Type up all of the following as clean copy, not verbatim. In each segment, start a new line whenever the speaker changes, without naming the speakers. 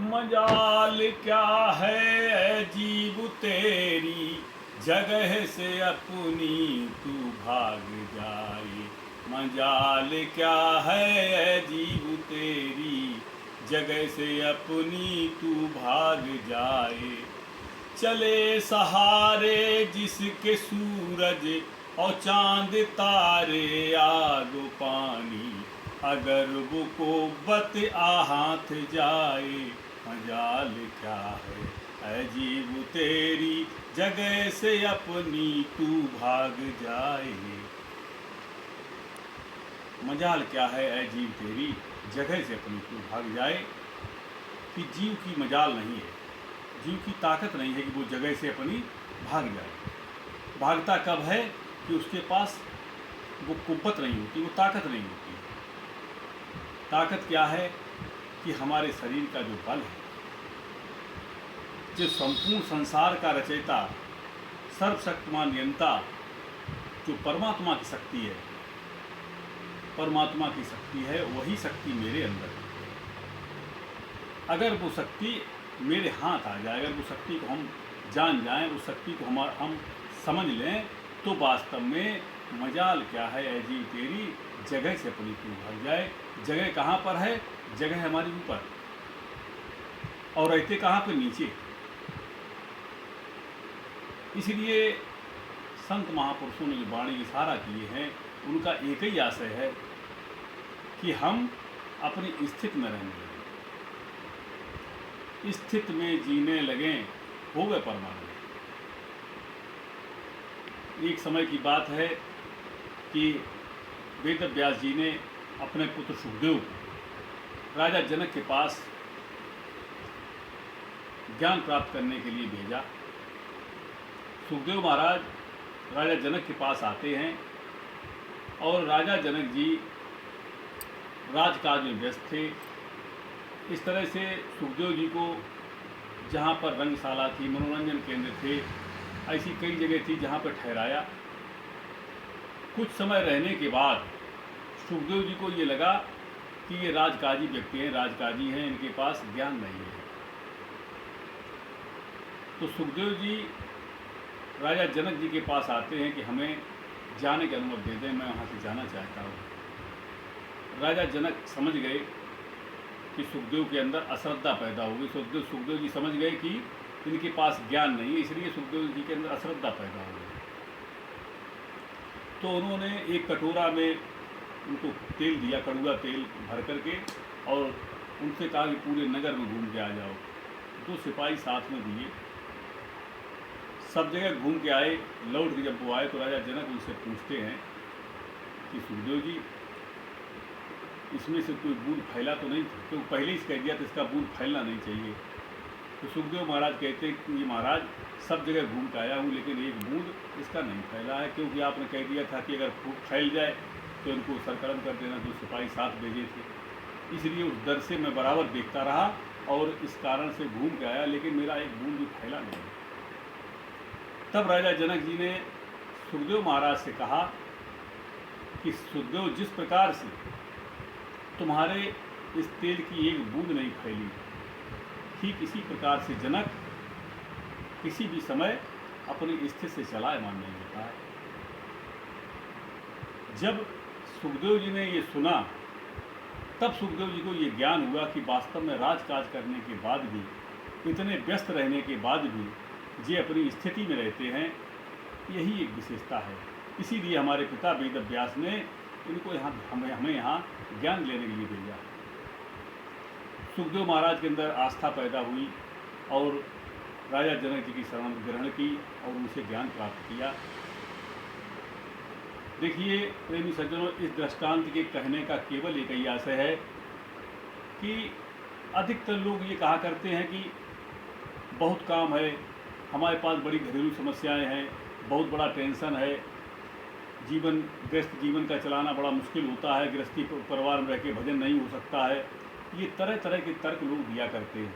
मजाल क्या है अजीब तेरी, जगह से अपनी तू भाग जाए। मजाल क्या है अजीब तेरी, जगह से अपनी तू भाग जाए। चले सहारे जिसके सूरज और चांद तारे आग पानी, अगर वो कोबत हाथ जाए। मजाल क्या है अजीब तेरी, जगह से अपनी तू भाग जाए। मजाल क्या है अजीब तेरी, जगह से अपनी तू भाग जाए। कि जीव की मजाल नहीं है, जीव की ताकत नहीं है कि वो जगह से अपनी भाग जाए। भागता कब है कि उसके पास वो कुव्वत नहीं होती, वो ताकत नहीं होती। ताकत क्या है कि हमारे शरीर का जो बल है, जो संपूर्ण संसार का रचयिता सर्वशक्तिमान नियंता जो परमात्मा की शक्ति है, परमात्मा की शक्ति है, वही शक्ति मेरे अंदर है। अगर वो शक्ति मेरे हाथ आ जाए, अगर वो शक्ति को हम जान जाएं, उस शक्ति को हम समझ लें, तो वास्तव में मजाल क्या है अजीब तेरी, जगह से अपनी तू भाग जाए। जगह कहाँ पर है? जगह हमारे ऊपर, और रहते कहाँ पे? नीचे। इसलिए संत महापुरुषों ने जो वाणी इशारा किए हैं, उनका एक ही आशय है कि हम अपनी स्थिति में रहने लगें, स्थिति में जीने लगें, हो गए परमानंद। एक समय की बात है कि वेद व्यास जी ने अपने पुत्र सुखदेव को राजा जनक के पास ज्ञान प्राप्त करने के लिए भेजा। सुखदेव महाराज राजा जनक के पास आते हैं और राजा जनक जी राजकाज में व्यस्त थे। इस तरह से सुखदेव जी को जहाँ पर रंगशाला थी, मनोरंजन केंद्र थे, ऐसी कई जगह थी जहाँ पर ठहराया। कुछ समय रहने के बाद सुखदेव जी को ये लगा कि ये राजकाजी व्यक्ति हैं, राजकाजी हैं, इनके पास ज्ञान नहीं है। तो सुखदेव जी राजा जनक जी के पास आते हैं कि हमें जाने की अनुमति दे दें, मैं वहाँ से जाना चाहता हूँ। राजा जनक समझ गए कि सुखदेव के अंदर अश्रद्धा पैदा हो गई। सुखदेव जी समझ गए कि इनके पास ज्ञान नहीं है, इसलिए सुखदेव जी के अंदर अश्रद्धा पैदा हो गई। तो उन्होंने एक कटोरा में उनको तेल दिया, कड़ुआ तेल भर करके, और उनसे कहा कि पूरे नगर में घूम के आ जाओ। 2 सिपाही साथ में दिए, सब जगह घूम के आए। लौट के जब वो आए तो राजा जनक उनसे पूछते हैं कि सुखदेव जी, इसमें से कोई बूंद फैला तो नहीं? क्योंकि पहले ही कह दिया तो इसका बूंद फैलना नहीं चाहिए। तो सुखदेव महाराज कहते हैं कि महाराज, सब जगह घूम के आया हूँ, लेकिन एक बूंद इसका नहीं फैला है, क्योंकि आपने कह दिया था कि अगर फैल जाए तो इनको सरकरम कर देना। जो सिपाही साथ भेजे थे, इसलिए उस डर से मैं बराबर देखता रहा और इस कारण से घूम के आया, लेकिन मेरा एक बूंद भी फैला नहीं। तब राजा जनक जी ने सुखदेव महाराज से कहा कि सुखदेव, जिस प्रकार से तुम्हारे इस तेल की एक बूंद नहीं फैली, ठीक इसी प्रकार से जनक किसी भी समय अपनी स्थिति से चलायमान नहीं होता है। जब सुखदेव जी ने ये सुना, तब सुखदेव जी को ये ज्ञान हुआ कि वास्तव में राजकाज करने के बाद भी, इतने व्यस्त रहने के बाद भी, जे अपनी स्थिति में रहते हैं, यही एक विशेषता है। इसीलिए हमारे पिता वेद व्यास ने इनको हमें यहाँ ज्ञान लेने के लिए भेजा। सुखदेव महाराज के अंदर आस्था पैदा हुई और राजा जनक जी की शरण ग्रहण की और उनसे ज्ञान प्राप्त किया। देखिए प्रेमी सज्जनों, इस दृष्टांत के कहने का केवल एक ही आशय है कि अधिकतर लोग ये कहा करते हैं कि बहुत काम है, हमारे पास बड़ी घरेलू समस्याएं हैं, बहुत बड़ा टेंशन है, गृहस्थ जीवन का चलाना बड़ा मुश्किल होता है, गृहस्थी परिवार में रह के भजन नहीं हो सकता है। ये तरह तरह के तर्क लोग दिया करते हैं।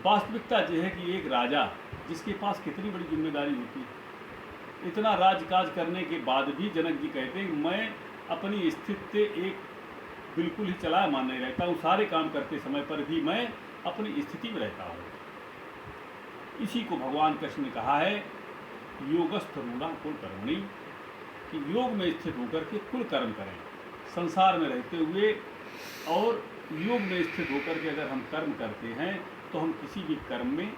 वास्तविकता यह है कि एक राजा जिसके पास कितनी बड़ी जिम्मेदारी होती है, इतना राजकाज करने के बाद भी जनक जी कहते हैं मैं अपनी स्थिति से एक बिल्कुल ही चलायमान नहीं रहता हूँ। सारे काम करते समय पर भी मैं अपनी स्थिति में रहता हो। इसी को भगवान कृष्ण ने कहा है योगस्थ रूढ़ा कुल कर्मणि, कि योग में स्थित होकर के कुल कर्म करें। संसार में रहते हुए और योग में स्थित होकर के अगर हम कर्म करते हैं तो हम किसी भी कर्म में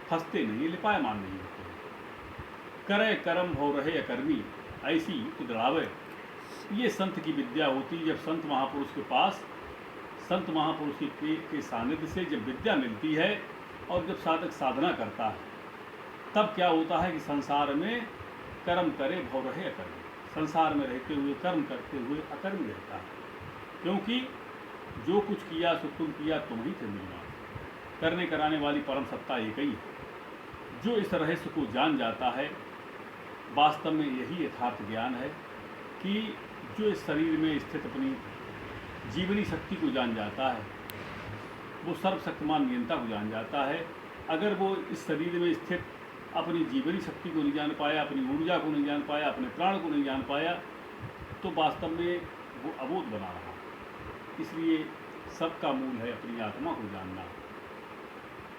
फंसते नहीं, लिपायमान नहीं होते। करे कर्म हो रहे अकर्मी, ऐसी युक्त दृढ़ावे। ये संत की विद्या होती है। जब संत महापुरुष के पास, संत महापुरुष के सानिध्य से जब विद्या मिलती है और जब साधक साधना करता है, तब क्या होता है कि संसार में कर्म करे भव रहे अकर्मी, संसार में रहते हुए कर्म करते हुए अकर्मी रहता है। क्योंकि जो कुछ किया सो तुम किया तुम ही थे मिलना, करने कराने वाली परम सत्ता एक ही है। जो इस रहस्य को जान जाता है, वास्तव में यही यथार्थ ज्ञान है कि जो इस शरीर में स्थित अपनी जीवनी शक्ति को जान जाता है, वो सर्वशक्तिमान नियंता को जान जाता है। अगर वो इस शरीर में स्थित अपनी जीवनी शक्ति को नहीं जान पाया, अपनी ऊर्जा को नहीं जान पाया, अपने प्राण को नहीं जान पाया, तो वास्तव में वो अबोध बना रहा। इसलिए सबका मूल है अपनी आत्मा को जानना।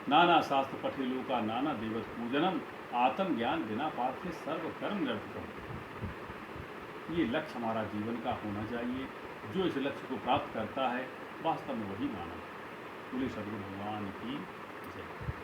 नाना शास्त्र पठे लोका नाना देवत पूजनम, आत्म ज्ञान बिना पार्थे सर्व कर्म निरर्थकम। ये लक्ष्य हमारा जीवन का होना चाहिए। जो इस लक्ष्य को प्राप्त करता है वास्तव में वही मानव। बोले सद्गुरु भगवान की जय।